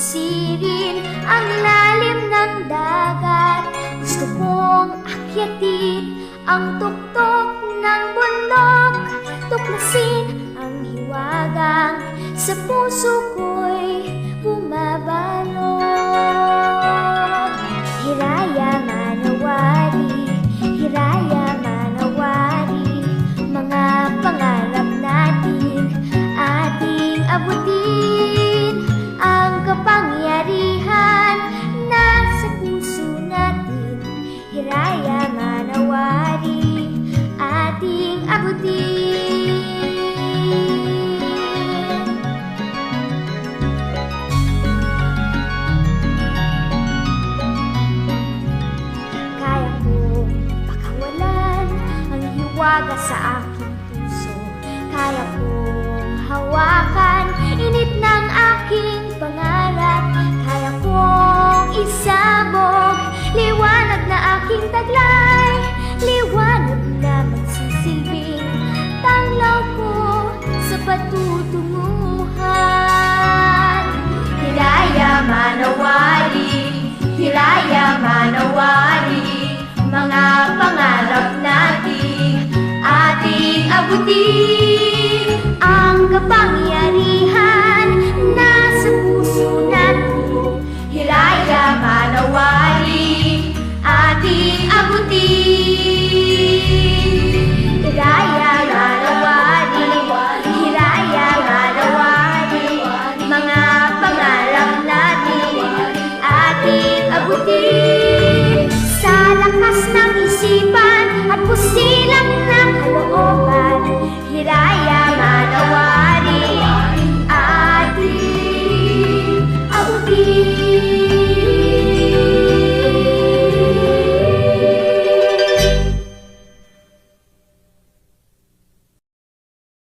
Sisirin ang lalim ng dagat. Gusto kong akyatin ang tuktok ng bundok. Tuklasin ang hiwagang sa puso ko'y bumabalot. Hiraya manawari, hiraya manawari, mga pangarap natin ating abutin. Ang kapangyarihan nasa puso natin, hiraya manawari, ating abutin. Kaya kong pakawalan ang hiwaga sa aking puso. Kaya kong hawakan init ng aking pangarap. Kaya kong isabog liwanag na aking taglay, liwanag na magsisilbing tanglaw ko sa patutunguhan. Hiraya manawari, hiraya manawari, mga pangarap natin ating abutin. Ang kapangyarihan nasa puso natin, hiraya manawari, ating abutin. Hiraya manawari, hiraya manawari, mga pangarap natin ating abutin. Sa lakas ng isipan at pusilang ng kalooban, hiraya